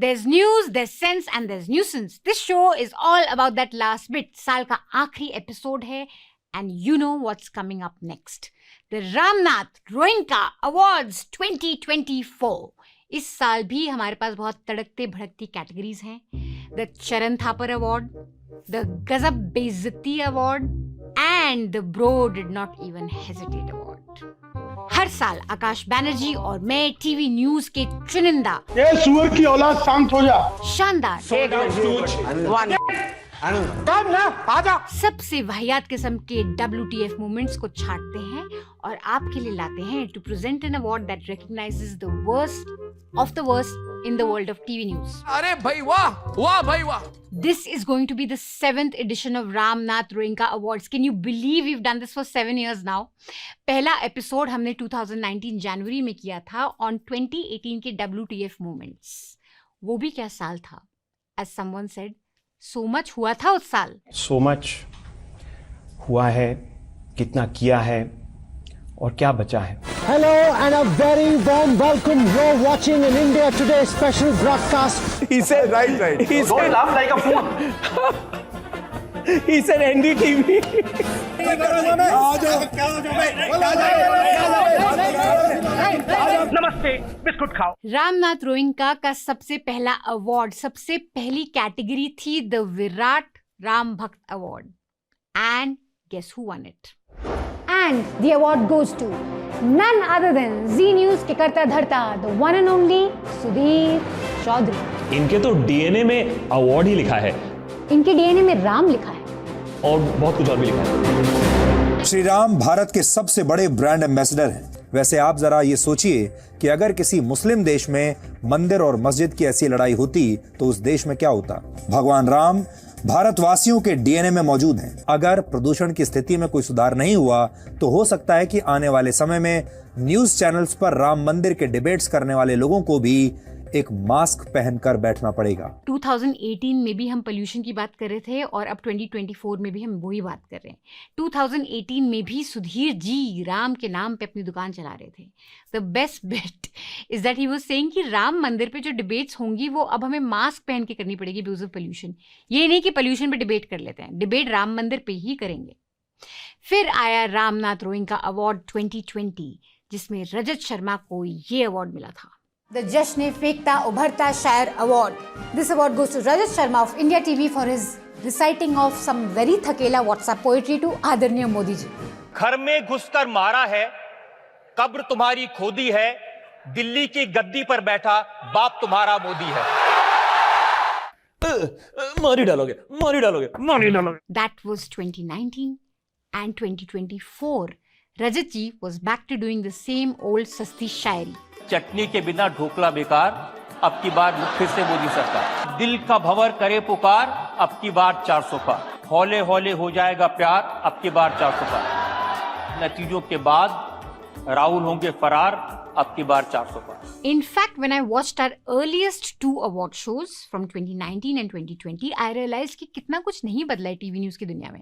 There's news, there's sense and there's nuisance. This show is all about that last bit. साल का आखिरी episode है and you know what's coming up next. The Ramnath Goenka awards 2024. इस साल भी हमारे पास बहुत तड़कते भड़कती कैटेगरीज हैं. The चरण थापर अवार्ड, the गजब बेइज्जती award and the bro did not even hesitate award. हर साल आकाश बैनर्जी और मैं टीवी न्यूज के चुनिंदा ये सुअर की औलाद शांत हो जा शानदार सबसे वाहियात किस्म के WTF मोमेंट्स को छांटते हैं और आपके लिए लाते हैं to present an award that recognizes the worst of the worst in the world of TV news. अरे भाई वाह, वाह भाई वाह. This is going to be the 7th edition of Ramnath Roinka Awards. Can you believe we've done this for 7 years now? पहला episode हमने 2019 जनवरी में किया था on 2018 के WTF moments. वो भी क्या साल था? As someone said, so much हुआ था उस साल. So much हुआ है, कितना किया है और क्या बचा है. Hello and a very warm welcome. You're watching an India Today special broadcast. He said right. He said laugh like a fool. He said NDTV. नमस्ते बिस्कुट खाओ. रामनाथ रोइंका का सबसे पहला अवार्ड, सबसे पहली कैटेगरी थी द विराट राम भक्त award. And guess who won it? And the award goes to none other than Z News के करता धरता the one and only Sudhir Chaudhary. इनके तो डीएनए में अवार्ड ही लिखा है. इनके डीएनए में राम लिखा है और बहुत कुछ और भी लिखा है. श्री राम भारत के सबसे बड़े ब्रांड एम्बेसडर हैं. वैसे आप जरा ये सोचिए कि अगर किसी मुस्लिम देश में मंदिर और मस्जिद की ऐसी लड़ाई होती तो उस देश में क्या होता. भगवान राम भारतवासियों के डीएनए में मौजूद हैं. अगर प्रदूषण की स्थिति में कोई सुधार नहीं हुआ तो हो सकता है कि आने वाले समय में न्यूज चैनल्स पर राम मंदिर के डिबेट्स करने वाले लोगों को भी एक मास्क पहनकर बैठना पड़ेगा. 2018 में भी हम पोल्यूशन की बात कर रहे थे और अब 2024 में भी हम वही बात कर रहे हैं. 2018 में भी सुधीर जी राम के नाम पे अपनी दुकान चला रहे थे. The best bet is that he was saying कि राम मंदिर पे जो डिबेट्स होंगी वो अब हमें मास्क पहन के करनी पड़ेगी बिकॉज ऑफ पोल्यूशन. ये नहीं कि पोल्यूशन पे डिबेट कर लेते हैं, डिबेट राम मंदिर पे ही करेंगे. फिर आया रामनाथ रोइंका अवार्ड 2020 जिसमें रजत शर्मा को ये अवार्ड मिला था. The जश्न फेंकता उभरता शायर award. This award goes to Rajat Sharma of India TV for his reciting of some very थकेला WhatsApp poetry to आदरणीय मोदी जी. घर में घुसकर मारा है, कब्र तुम्हारी खोदी है, दिल्ली की गद्दी पर बैठा बाप तुम्हारा मोदी है. मारी डालोगे. That was 2019 and 2024. Rajat ji was back to doing the same old सस्ती शायरी. चटनी के बिना ढोकला बेकार, अब की बार फिर से मोदी सरकार. दिल का भंवर करे पुकार, अब की बार 400 पार. हौले हौले हो जाएगा प्यार, अब की बार 400 पार. नतीजों के बाद राहुल होंगे फरार, अब की बार 400 पार. In fact, when I watched our earliest 2 award shows from 2019 and 2020, I realized कि कितना कुछ नहीं बदला है टीवी न्यूज की दुनिया में.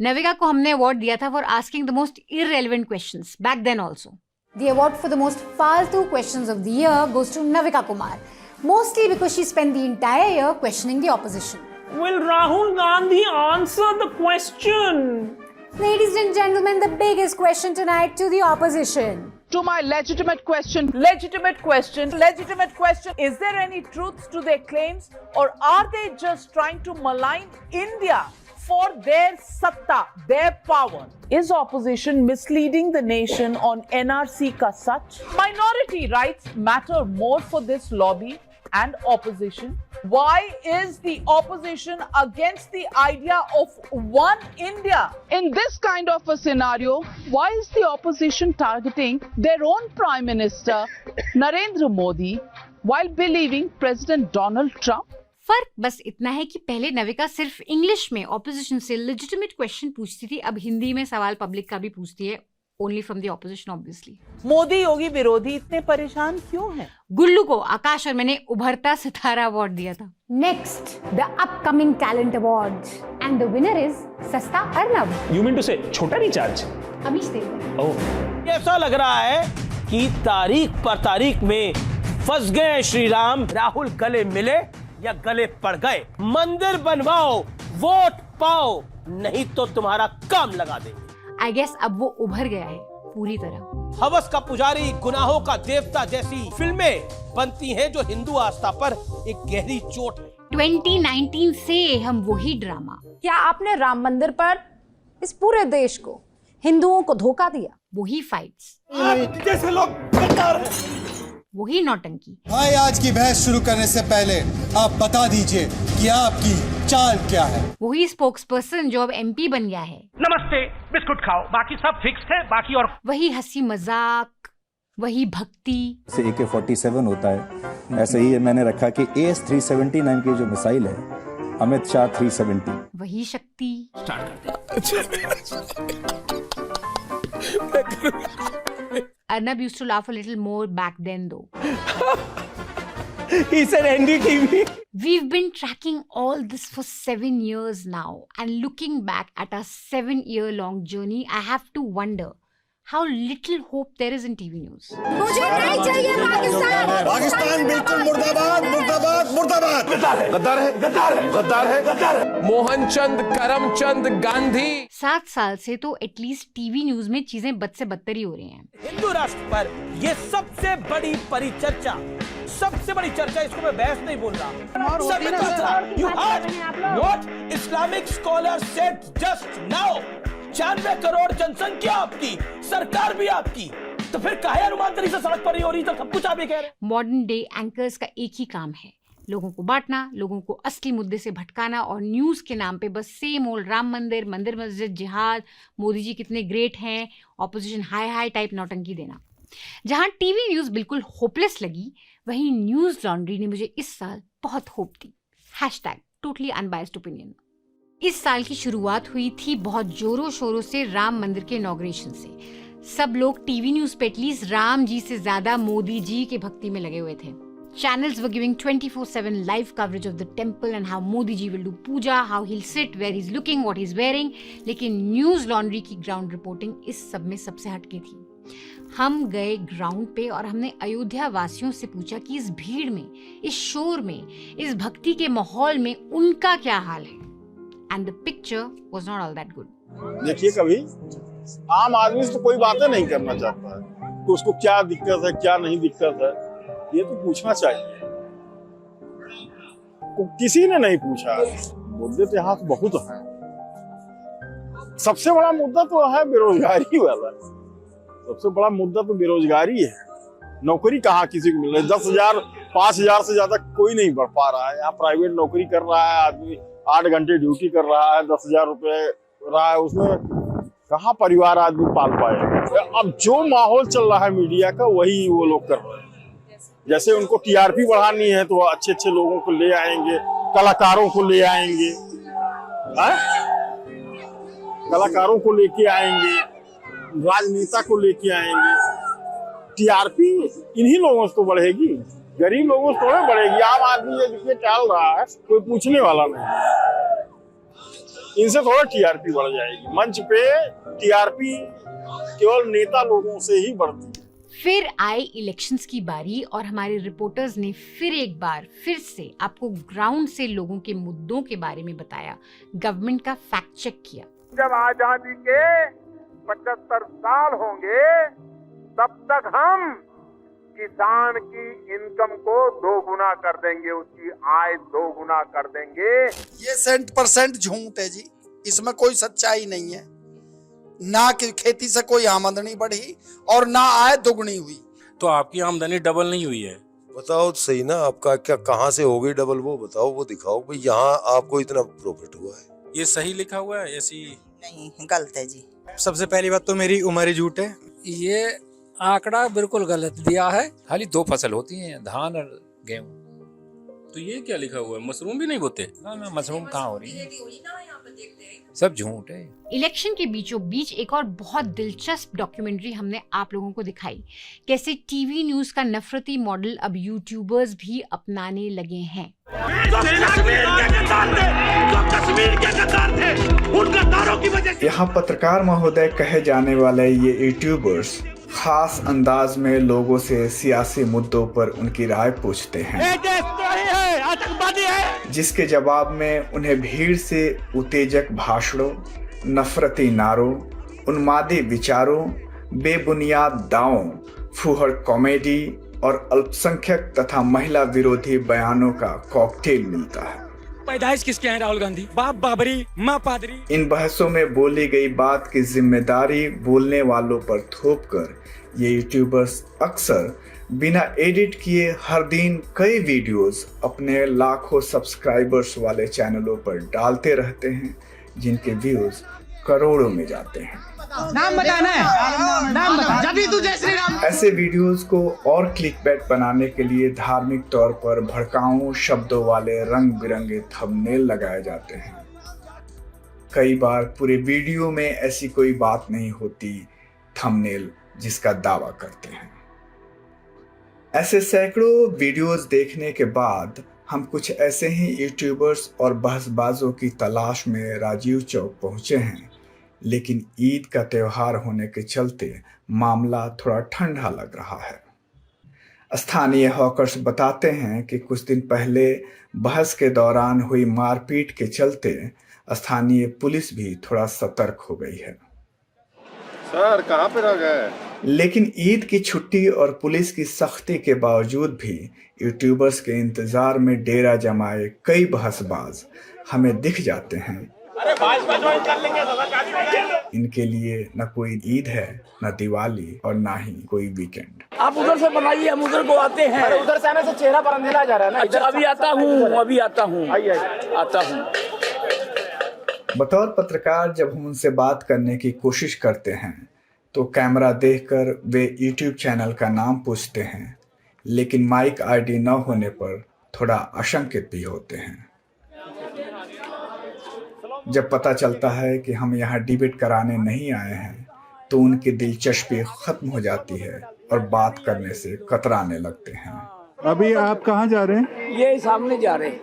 नविका को हमने अवार्ड दिया था for asking the most irrelevant questions back then also. The award for the most faltu questions of the year goes to Navika Kumar, mostly because she spent the entire year questioning the opposition. Will Rahul Gandhi answer the question? Ladies and gentlemen, the biggest question tonight to the opposition. To my legitimate question, is there any truth to their claims or are they just trying to malign India for their satta, their power? Is opposition misleading the nation on NRC ka sach? Minority rights matter more for this lobby and opposition. Why is the opposition against the idea of one India? In this kind of a scenario, why is the opposition targeting their own Prime Minister, Narendra Modi, while believing President Donald Trump? फर्क बस इतना है कि पहले नविका सिर्फ English में opposition से legitimate question पूछती थी, अब हिंदी में सवाल पब्लिक का भी पूछती है, only from the opposition obviously. Modi Yogi विरोधी इतने परेशान क्यों हैं? गुल्लू को आकाश और मैंने उभरता सितारा अवार्ड दिया था. Next, the upcoming talent awards, and the winner is सस्ता Arnab. You mean to say छोटा रिचार्ज? अमीश देवगन. Oh. ऐसा लग रहा है कि तारीख पर तारीख में फंस गए श्री राम। राहुल गले मिले या गले पड़ गए। मंदिर बनवाओ, वोट पाओ, नहीं तो तुम्हारा काम लगा देंगे। आई गेस अब वो उभर गया है पूरी तरह। हवस का पुजारी, गुनाहों का देवता जैसी फिल्में बनती हैं जो हिंदू आस्था पर एक गहरी चोट है। 2019 से हम वही ड्रामा, क्या आपने राम मंदिर पर इस पूरे देश को, हिंदुओं को धोखा दिया? वही फाइट्स, जैसे लोग गद्दार हैं। वही नौटंकी। भाई, आज की बहस शुरू करने से पहले आप बता दीजिए कि आपकी चाल क्या है। वही स्पोक्स पर्सन जो अब MP बन गया है। नमस्ते, बिस्कुट खाओ, बाकी सब फिक्स है, बाकी और वही हंसी मजाक, वही भक्ति। से AK-47 होता है, ऐसे ही मैंने रखा कि AS-379 की जो मिसाइल है, अमित शाह 370। वही शक्ति। Arnab used to laugh a little more back then though. He said NDTV. We've been tracking all this for 7 years now, and looking back at our 7-year-long journey, I have to wonder how little hope there is in TV news. मुझे नहीं चाहिए पाकिस्तान। पाकिस्तान बिल्कुल मुर्दाबाद, मुर्दाबाद, मुर्दाबाद। गद्दार है, गद्दार है, गद्दार है, गद्दार है। मोहनचंद करमचंद गांधी। 7 साल से तो एटलीस्ट टीवी न्यूज में चीजें बद से बदतर ही हो रही हैं। हिंदू राष्ट्र पर ये सबसे बड़ी परिचर्चा, सबसे बड़ी चर्चा, इसको मैं बहस नहीं बोल रहा। You heard what Islamic scholar said just now? 96 crore जनसंख्या आपकी, सरकार भी आपकी, तो फिर काहे अनुमानतरी से सड़क पर ही हो रही, तो सब कुछ आप ही कह रहे हैं। मॉडर्न डे एंकर्स का एक ही काम है, लोगों को बांटना, लोगों को असली मुद्दे से भटकाना और न्यूज के नाम पे बस सेम ओल्ड राम मंदिर, मंदिर मस्जिद, जिहाद, मोदी जी कितने ग्रेट हैं, ऑपोजिशन हाई हाई टाइप नौटंकी देना। जहां टीवी न्यूज बिल्कुल होपलेस लगी, वहीं न्यूज लॉन्ड्री ने मुझे इस साल बहुत होप दी। #totally unbiased opinion। इस साल की शुरुआत हुई थी बहुत जोरों शोरों से राम मंदिर के इनॉग्रेशन से। सब लोग टीवी न्यूज पे एटलीस्ट राम जी से ज्यादा मोदी जी के भक्ति में लगे हुए थे। Channels were giving 24/7 live coverage of the temple and how Modi ji will do puja, how he'll sit, where he's looking, what he's wearing. लेकिन न्यूज लॉन्ड्री की ग्राउंड रिपोर्टिंग इस सब में सबसे हटके थी। हम गए ग्राउंड पे और हमने अयोध्या वासियों से पूछा कि इस भीड़ में, इस शोर में, इस भक्ति के माहौल में उनका क्या हाल है। And the picture was not all that good. देखिए, कभी आम आदमी से तो कोई बातें नहीं करना चाहता है कि उसको क्या दिक्कत है, क्या नहीं दिक्कत है, ये तो पूछना चाहिए। किसी ने नहीं पूछा। मुद्दे तो यहाँ बहुत हैं। सबसे बड़ा मुद्दा तो है बेरोजगारी वाला। सबसे बड़ा मुद्दा तो बेरोजगारी है। नौकरी कहाँ किसी को मिल रही है? 10,000, 5,000 से ज्यादा कोई नहीं बढ़ पा रहा है। यहाँ प्राइवेट नौकरी कर रहा है आदमी, 8 घंटे ड्यूटी कर रहा है, 10,000 रुपए रहा है, उसमें कहाँ परिवार आदमी पाल पाए। अब जो माहौल चल रहा है मीडिया का, वही वो लोग कर रहे हैं। जैसे उनको TRP बढ़ानी है तो अच्छे अच्छे लोगों को ले आएंगे, कलाकारों को ले आएंगे, कलाकारों को लेके आएंगे, राजनेता को लेके आएंगे। TRP इन्हीं लोगों से तो बढ़ेगी, गरीब लोगों से थोड़े बढ़ेगी। आम आदमी ये देखिए टहल रहा है, कोई पूछने वाला नहीं। इनसे थोड़ा TRP बढ़ जाएगी। मंच पे TRP केवल नेता लोगों से ही बढ़ती है। फिर आई इलेक्शंस की बारी और हमारे रिपोर्टर्स ने फिर एक बार फिर से आपको ग्राउंड से लोगों के मुद्दों के बारे में बताया, गवर्नमेंट का फैक्ट चेक किया। जब आजादी के 75 साल होंगे, तब तक हम किसान की इनकम को 2 गुना कर देंगे, उसकी आय 2 गुना कर देंगे। ये 100% झूठ है जी, इसमें कोई सच्चाई नहीं है। ना कि खेती से कोई आमदनी बढ़ी और ना आय दुगनी हुई। तो आपकी आमदनी डबल नहीं हुई है? बताओ सही ना, आपका क्या कहाँ से हो गई डबल, वो बताओ, वो दिखाओ भाई, यहाँ आपको इतना प्रॉफिट हुआ है। ये सही लिखा हुआ है? ऐसी नहीं, गलत है जी। सबसे पहली बात तो मेरी उम्र ही झूठ है। ये आंकड़ा बिल्कुल गलत दिया है। खाली 2 फसल होती हैं, धान और गेहूं। तो ये क्या लिखा हुआ है? मशरूम भी नहीं बोते? ना, मशरूम कहाँ हो रही है, सब झूठ है। इलेक्शन के बीचों बीच एक और बहुत दिलचस्प डॉक्यूमेंट्री हमने आप लोगों को दिखाई, कैसे टीवी न्यूज का नफरती मॉडल अब यूट्यूबर्स भी अपनाने लगे हैं। यहाँ पत्रकार महोदय कहे जाने वाले ये यूट्यूबर्स खास अंदाज में लोगों से सियासी मुद्दों पर उनकी राय पूछते हैं, आतंकवादी है, जिसके जवाब में उन्हें भीड़ से उत्तेजक भाषणों, नफरती नारों, उन्मादी विचारों, बेबुनियाद दावों, फूहड़ कॉमेडी और अल्पसंख्यक तथा महिला विरोधी बयानों का कॉकटेल मिलता है। पैदाइश किसके हैं राहुल गांधी? बाप बाबरी, माँ पादरी। इन बहसों में बोली गई बात की जिम्मेदारी बोलने वालों पर थोपकर ये यूट्यूबर्स अक्सर बिना एडिट किए हर दिन कई वीडियोस अपने लाखों सब्सक्राइबर्स वाले चैनलों पर डालते रहते हैं, जिनके व्यूज करोड़ों में जाते हैं। नाम बताना है, नाम बता। जब भी तू जय श्री राम। ऐसे वीडियोस को और क्लिकबैट बनाने के लिए धार्मिक तौर पर भड़काऊ शब्दों वाले रंग बिरंगे थंबनेल लगाए जाते हैं। कई बार पूरे वीडियो में ऐसी कोई बात नहीं होती थंबनेल जिसका दावा करते हैं। ऐसे सैकड़ों वीडियोस देखने के बाद हम कुछ ऐसे ही यूट्यूबर्स और बहसबाजों की तलाश में राजीव चौक पहुंचे हैं, लेकिन ईद का त्योहार होने के चलते मामला थोड़ा ठंडा लग रहा है। स्थानीय हॉकर्स बताते हैं कि कुछ दिन पहले बहस के दौरान हुई मारपीट के चलते स्थानीय पुलिस भी थोड़ा सतर्क हो गई है। सर कहाँ पे रह गए? लेकिन ईद की छुट्टी और पुलिस की सख्ती के बावजूद भी यूट्यूबर्स के इंतजार में डेरा जमाए कई बहसबाज हमें दिख जाते हैं। इनके लिए न कोई ईद है, न दिवाली और न ही कोई वीकेंड। आप उधर से बनाइए, हम उधर को आते हैं। उधर से आने से चेहरा पर अंधेरा जा रहा है ना। अच्छा, अभी आता हूँ। बतौर पत्रकार जब हम उनसे बात करने की कोशिश करते हैं तो कैमरा देखकर वे यूट्यूब चैनल का नाम पूछते हैं, लेकिन माइक आईडी न होने पर थोड़ा आशंकित भी होते हैं। जब पता चलता है कि हम यहाँ डिबेट कराने नहीं आए हैं तो उनकी दिलचस्पी खत्म हो जाती है और बात करने से कतराने लगते हैं। अभी आप कहाँ जा रहे हैं? ये सामने जा रहे हैं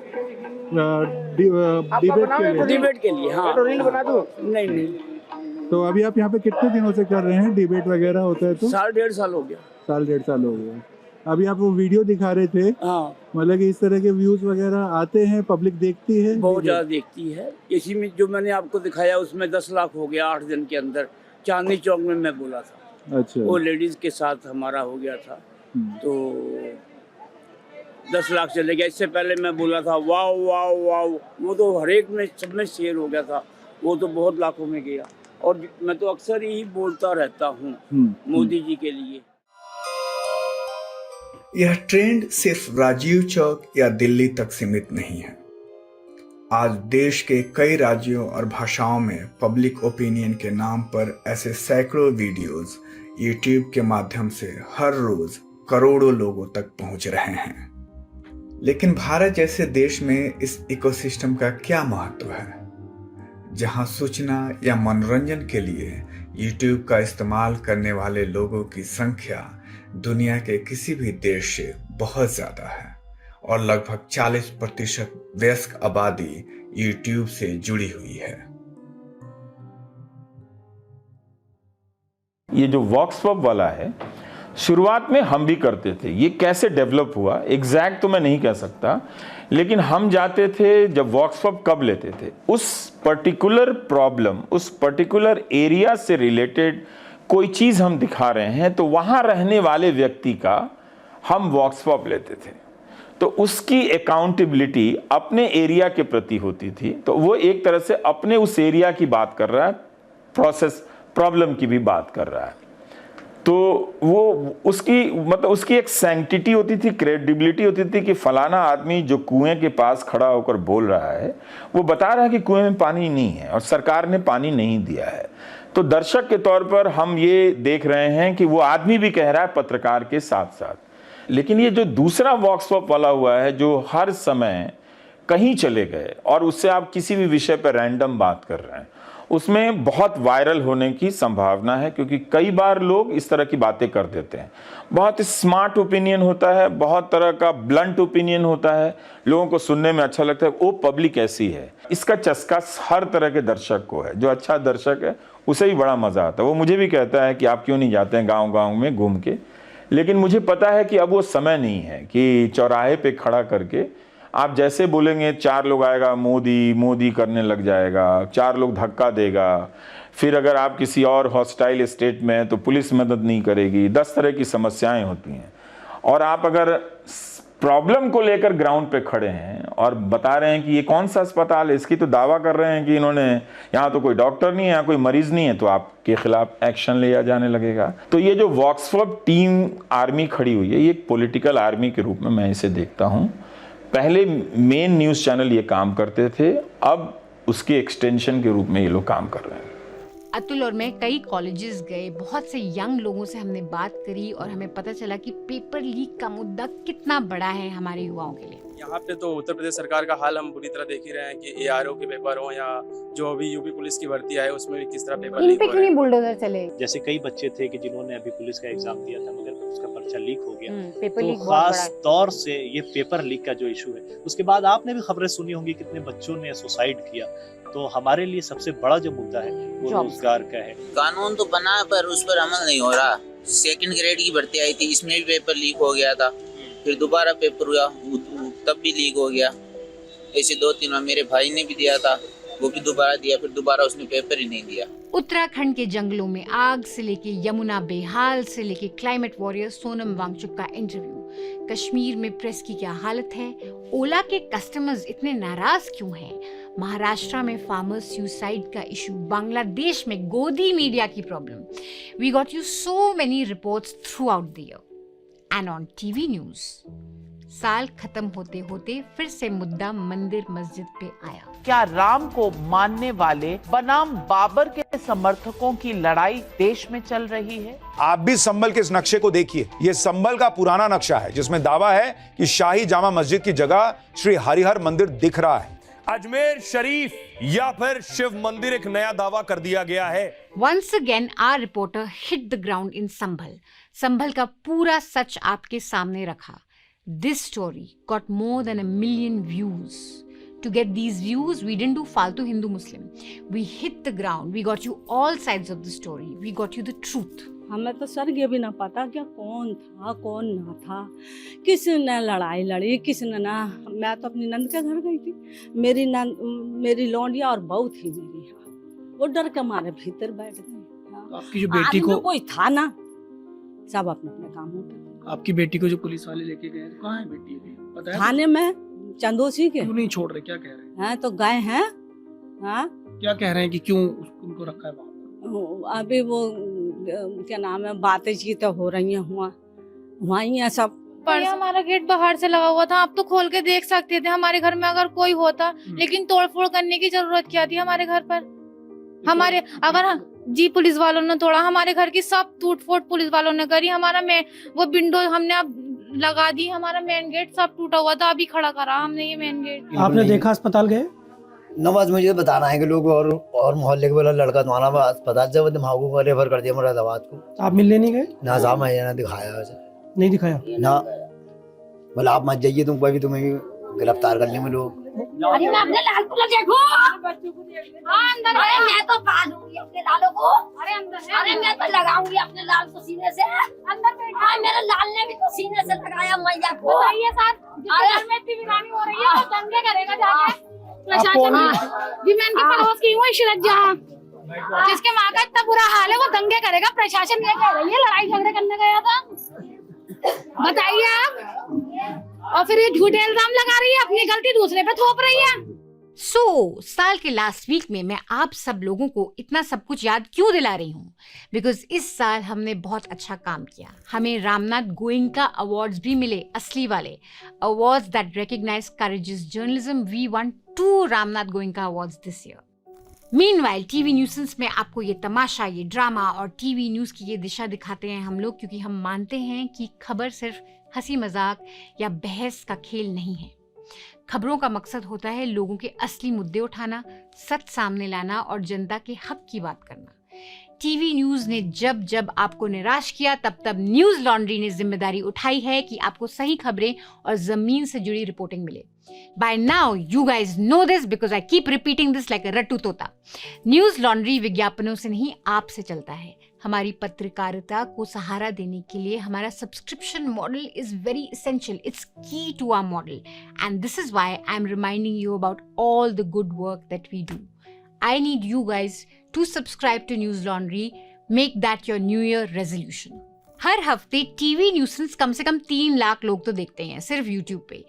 डिबेट के लिए। हाँ, रील बना दूं? नहीं। तो अभी आप यहाँ पे कितने दिनों से कर रहे हैं? डिबेट वगैरह होता है तो? साल डेढ़ साल हो गया। अभी आप वो वीडियो दिखा रहे थे, हाँ, मतलब कि इस तरह के व्यूज वगैरह आते हैं, पब्लिक देखती है? बहुत ज्यादा देखती है। इसी में जो मैंने आपको दिखाया उसमें 10 लाख हो गया 8 दिन के अंदर। चांदनी चौक में मैं बोला था। अच्छा। वो लेडीज के साथ हमारा हो गया था तो 10 लाख चले गया। इससे पहले मैं बोला था वाओ वाओ वाओ, वो तो हर एक में सब में शेयर हो गया था, वो तो बहुत लाखों में गया। और मैं तो अक्सर यही बोलता रहता हूँ मोदी जी के लिए। यह ट्रेंड सिर्फ राजीव चौक या दिल्ली तक सीमित नहीं है। आज देश के कई राज्यों और भाषाओं में पब्लिक ओपिनियन के नाम पर ऐसे सैकड़ों वीडियोस यूट्यूब के माध्यम से हर रोज करोड़ों लोगों तक पहुंच रहे हैं। लेकिन भारत जैसे देश में इस इकोसिस्टम का क्या महत्व है, जहां सूचना या मनोरंजन के लिए यूट्यूब का इस्तेमाल करने वाले लोगों की संख्या दुनिया के किसी भी देश से बहुत ज्यादा है और लगभग 40% वयस्क आबादी यूट्यूब से जुड़ी हुई है। ये जो वॉक्स पॉप वाला है, शुरुआत में हम भी करते थे। ये कैसे डेवलप हुआ एग्जैक्ट तो मैं नहीं कह सकता, लेकिन हम जाते थे जब वॉक्स पॉप कब लेते थे, उस पर्टिकुलर प्रॉब्लम, उस पर्टिकुलर एरिया से रिलेटेड कोई चीज़ हम दिखा रहे हैं तो वहाँ रहने वाले व्यक्ति का हम वॉक्स पॉप लेते थे। तो उसकी अकाउंटेबिलिटी अपने एरिया के प्रति होती थी। तो वो एक तरह से अपने उस एरिया की बात कर रहा है, प्रोसेस प्रॉब्लम की भी बात कर रहा है। तो वो उसकी एक सैंक्टिटी होती थी, क्रेडिबिलिटी होती थी कि फलाना आदमी जो कुएं के पास खड़ा होकर बोल रहा है वो बता रहा है कि कुएं में पानी नहीं है और सरकार ने पानी नहीं दिया है। तो दर्शक के तौर पर हम ये देख रहे हैं कि वो आदमी भी कह रहा है पत्रकार के साथ साथ। लेकिन ये जो दूसरा वॉक्स पॉप वाला हुआ है, जो हर समय कहीं चले गए और उससे आप किसी भी विषय पर रैंडम बात कर रहे हैं, उसमें बहुत वायरल होने की संभावना है, क्योंकि कई बार लोग इस तरह की बातें कर देते हैं। बहुत स्मार्ट ओपिनियन होता है, बहुत तरह का ब्लंट ओपिनियन होता है, लोगों को सुनने में अच्छा लगता है, वो पब्लिक ऐसी है। इसका चस्का हर तरह के दर्शक को है। जो अच्छा दर्शक है उसे ही बड़ा मजा आता है। वो मुझे भी कहता है कि आप क्यों नहीं जाते हैं गाँव-गाँव में घूम के, लेकिन मुझे पता है कि अब वो समय नहीं है कि चौराहे पे खड़ा करके आप जैसे बोलेंगे 4 लोग आएगा, मोदी मोदी करने लग जाएगा, 4 लोग धक्का देगा, फिर अगर आप किसी और हॉस्टाइल स्टेट में हैं तो पुलिस मदद नहीं करेगी। 10 तरह की समस्याएं होती हैं। और आप अगर प्रॉब्लम को लेकर ग्राउंड पे खड़े हैं और बता रहे हैं कि ये कौन सा अस्पताल है, इसकी तो दावा कर रहे हैं कि इन्होंने, यहाँ तो कोई डॉक्टर नहीं है, यहाँ कोई मरीज नहीं है, तो आपके खिलाफ एक्शन लिया जाने लगेगा। तो ये जो वॉक्सफोर्ड टीम आर्मी खड़ी हुई है, ये एक पॉलिटिकल आर्मी के रूप में मैं इसे देखता हूँ। पहले मेन न्यूज़ चैनल ये काम करते थे, अब उसके एक्सटेंशन के रूप में ये लोग काम कर रहे हैं। अतुल और मैं कई कॉलेजेस गए, बहुत से यंग लोगों से हमने बात करी और हमें पता चला कि पेपर लीक का मुद्दा कितना बड़ा है हमारे युवाओं के लिए। यहाँ पे तो उत्तर प्रदेश सरकार का हाल हम बुरी तरह देख ही रहे हैं कि ARO के पेपर हो या जो अभी यूपी पुलिस की भर्ती है उसमें भी किस तरह पेपर लीक हो रहे हैं। बुलडोजर चले। जैसे कई बच्चे थे कि जिन्होंने अभी पुलिस का एग्जाम दिया था मगर उसका पर्चा लीक हो गया। पेपर लीक खास तौर से ये पेपर लीक का जो इशू है, उसके बाद आपने भी खबरें सुनी होंगी कितने बच्चों ने सुसाइड किया। तो हमारे लिए सबसे बड़ा जो मुद्दा है वो रोजगार का है। कानून तो बना पर उस पर अमल नहीं हो रहा। 2nd ग्रेड की भर्ती आई थी, इसमें भी पेपर लीक हो गया था, फिर दोबारा पेपर हुआ तब भी लीक हो गया। ऐसे 2-3 बार मेरे भाई ने भी दिया था, वो भी दोबारा दिया, फिर दोबारा उसने पेपर ही नहीं दिया। उत्तराखंड के जंगलों में आग से लेके यमुना बेहाल से लेके क्लाइमेट वॉरियर सोनम वांगचुक का इंटरव्यू। कश्मीर में प्रेस की क्या हालत है, ओला के कस्टमर्स इतने नाराज क्यों हैं, महाराष्ट्र में फार्मर्स सुसाइड का इशू, बांग्लादेश में गोदी मीडिया की problem. We got you so many reports throughout the year and on TV news. साल खत्म होते होते फिर से मुद्दा मंदिर मस्जिद पे आया। क्या राम को मानने वाले बनाम बाबर के समर्थकों की लड़ाई देश में चल रही है? आप भी संभल के इस नक्शे को देखिए। यह संभल का पुराना नक्शा है जिसमें दावा है कि शाही जामा मस्जिद की जगह श्री हरिहर मंदिर दिख रहा है। अजमेर शरीफ या फिर शिव मंदिर एक नया दावा कर दिया गया है। Once again, our reporter hit the ground in संभल। संभल का पूरा सच आपके सामने रखा। This story got more than 1 million views. To get these views, we didn't do Faltu Hindu Muslim. We hit the ground. We got you all sides of the story. We got you the truth. हमें तो sir ये भी ना पता क्या कौन था कौन ना था, किसने लड़ाई लड़ी किसने ना। मैं तो अपनी नंद के घर गई थी, मेरी लौंडिया और बहू थी मेरी यहाँ, वो डर के मारे भीतर बैठ गए। आपकी जो बेटी को कोई था ना, सब अपने अपने काम होते। आपकी बेटी को जो पुलिस वाले लेके गए, कहाँ है बेटी अभी पता है? थाने में चंदोसी के। क्यों नहीं छोड़ रहे, क्या कह रहे हैं? तो गए हैं। हाँ क्या कह रहे हैं कि क्यों उनको रखा है वहाँ? अभी वो क्या नाम है, बातें चीतें हो रही हैं, वहीं है सब। हमारा गेट बाहर से लगा हुआ था, आप तो खोल के देख सकते थे हमारे घर में अगर कोई होता, लेकिन तोड़फोड़ करने की जरूरत क्या थी हमारे घर पर? हमारे अगर जी पुलिस वालों ने तोड़ा, हमारे घर की सब टूट-फोड़ पुलिस वालों ने करी। हमारा वो विंडो हमने अब लगा दी, हमारा मेन गेट सब टूटा हुआ था, अभी खड़ा करा हमने ये मेन गेट। आपने देखा अस्पताल गए? नवाज मुझे बताना है कि लोग और मोहल्ले के बोला लड़का तुम्हारा अस्पताल से दिमाग को रेफर कर दिया मुरादाबाद को। आप मिलने नहीं गए? ना साहब मैं ना दिखाया वैसे। नहीं दिखाया ना, बोला आप मत जाइए, तुम कभी तुम्हें गिरफ्तार कर लेंगे लोग। अरे मैं अपने लाल को देखो। हाँ अंदर है, मैं तो बांध दूंगी अपने लालों को। अरे अंदर है, अरे मैं तो लगाऊंगी अपने लाल को सीने से। अंदर बैठा है, मेरे लाल ने भी तो सीने से लगाया मैया को। बताइए सर, घर में इतनी वीरानी हो रही है, वो दंगे करेगा जाके प्रशासन। जी मैं इनके पड़ोस की हूँ इशरत जहाँ, जिसके माँ का इतना बुरा हाल है वो दंगे करेगा। प्रशासन क्या कह रही है, लड़ाई झगड़े करने गया था, बताइए आप। और फिर ये झूठे इल्जाम लगा रही है, अपनी गलती दूसरे पे थोप रही है। साल के लास्ट वीक में मैं आप सब लोगों को इतना सब कुछ याद क्यों दिला रही हूँ? बिकॉज इस साल हमने बहुत अच्छा काम किया। हमें रामनाथ गोयनका अवार्ड्स भी मिले, असली वाले awards that recognize courageous journalism. We won 2 Ramnath Goenka awards this year. Meanwhile TV nuisance में आपको ये तमाशा, ये ड्रामा और टीवी न्यूज़ की ये दिशा दिखाते हैं हम लोग, क्योंकि हम मानते हैं कि खबर सिर्फ हंसी मजाक या बहस का खेल नहीं है। खबरों का मकसद होता है लोगों के असली मुद्दे उठाना, सच सामने लाना और जनता के हक की बात करना। टीवी न्यूज ने जब जब आपको निराश किया तब तब न्यूज लॉन्ड्री ने जिम्मेदारी उठाई है कि आपको सही खबरें और जमीन से जुड़ी रिपोर्टिंग मिले। By now, you guys know this because I keep repeating this like a रट्टू तोता। न्यूज लॉन्ड्री विज्ञापनों से नहीं, आपसे चलता है। हमारी पत्रकारिता को सहारा देने के लिए हमारा subscription model is very essential. It's key to our model, and this is why I'm reminding you about all the good work that we do. I need you guys to subscribe to News Laundry. Make that your New Year resolution. हर हफ्ते TV nuisance कम से कम 3 लाख लोग तो देखते हैं सिर्फ YouTube पे।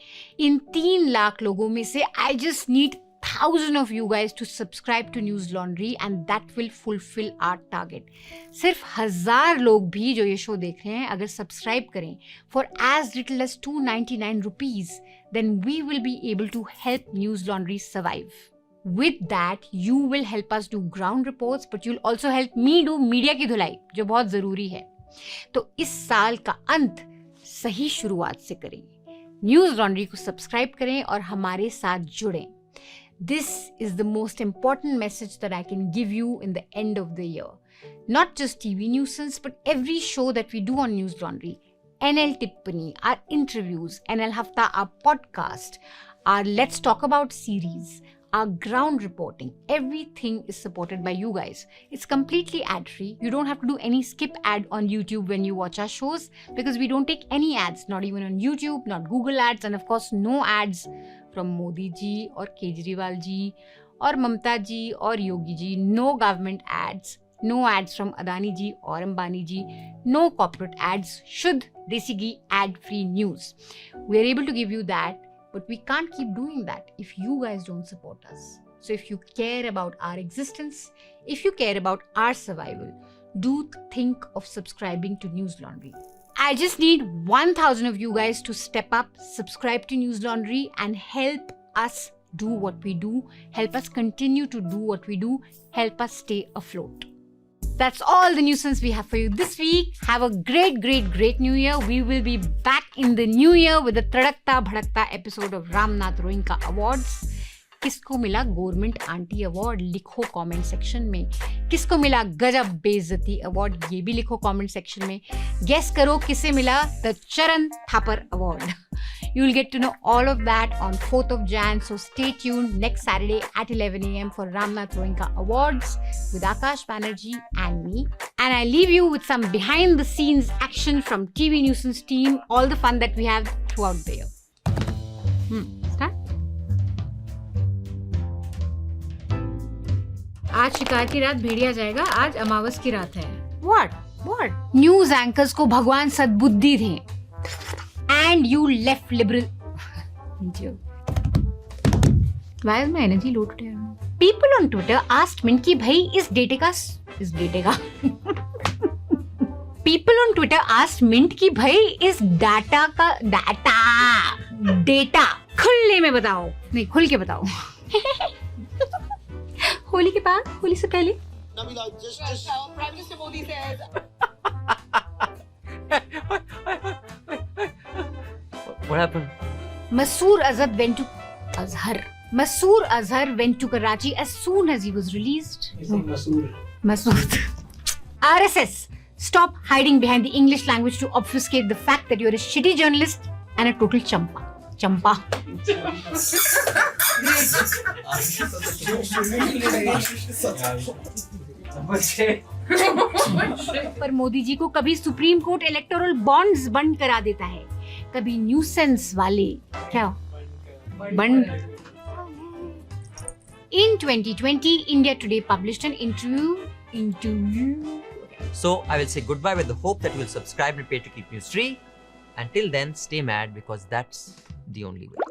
इन 3 लाख लोगों में से I just need 1000 of you guys to subscribe to News Laundry and that will fulfill our target. सिर्फ 1000 लोग भी जो ये शो देख रहे हैं अगर सब्सक्राइब करें for as little as 299 rupees, then we will be able to help News Laundry survive. With that, you will help us do ground reports, but you'll also help me do media की धुलाई जो बहुत जरूरी है। तो इस साल का अंत सही शुरुआत से करें। न्यूज लॉन्ड्री को सब्सक्राइब करें और हमारे साथ जुड़ें। This is the most important message that I can give you in the end of the year. Not just TV Newsens, but every show that we do on News Laundry. NL Tippani, our interviews, NL Hafta, our podcast, our Let's Talk About series, our ground reporting, everything is supported by you guys. It's completely ad-free. You don't have to do any skip ad on YouTube when you watch our shows because we don't take any ads, not even on YouTube, not Google ads, and of course no ads from Modi ji or Kejriwal ji or Mamta ji or Yogi ji. No government ads, no ads from Adani ji or Ambani ji, no corporate ads. Shuddh Desi Ghee ad-free news. We are able to give you that. But we can't keep doing that if you guys don't support us. So if you care about our existence, if you care about our survival, do think of subscribing to News Laundry. I just need 1000 of you guys to step up, subscribe to News Laundry and help us do what we do, help us continue to do what we do, help us stay afloat. That's all the nuisance we have for you this week. Have a great, great, great New Year. We will be back in the New Year with a Tadakta Bhadakta episode of Ramnath Roinka Awards. किसको मिला government aunty award लिखो comment section में। किसको मिला गजब बेइज्जती award ये भी लिखो कमेंट सेक्शन में। गेस करो किसे मिला द चरण Thapar award. You will get to know all of that on 4th of Jan. So stay tuned next Saturday at 11 a.m. for Ramnath Roinka Awards with Akash Banerjee and me. And I leave you with some behind the scenes action from TV Nuisance team. All the fun that we have throughout the year. Start. आज शिकार की रात भेड़िया जाएगा, आज अमावस की रात है। What? News anchors को भगवान सद्बुद्धि दें। And you left liberal. Why is my energy low today? People on Twitter asked Mint कि भाई इस डेटे का People on Twitter asked Mint कि भाई इस डेटा खुले में बताओ, नहीं खुल के बताओ। होली के बाद, होली से पहले। Prime Minister Modi says. What happened? Masoor Azhar went to Karachi as soon as he was released. Masood. RSS, stop hiding behind the English language to obfuscate the fact that you're a shitty journalist and a total champa. पर मोदी जी को कभी supreme court electoral bonds बंद करा देता है, कभी nuisance वाले क्या बंद। In 2020, India Today published an interview. So I will say goodbye with the hope that you will subscribe and pay to keep news free. Until then, stay mad because that's the only way.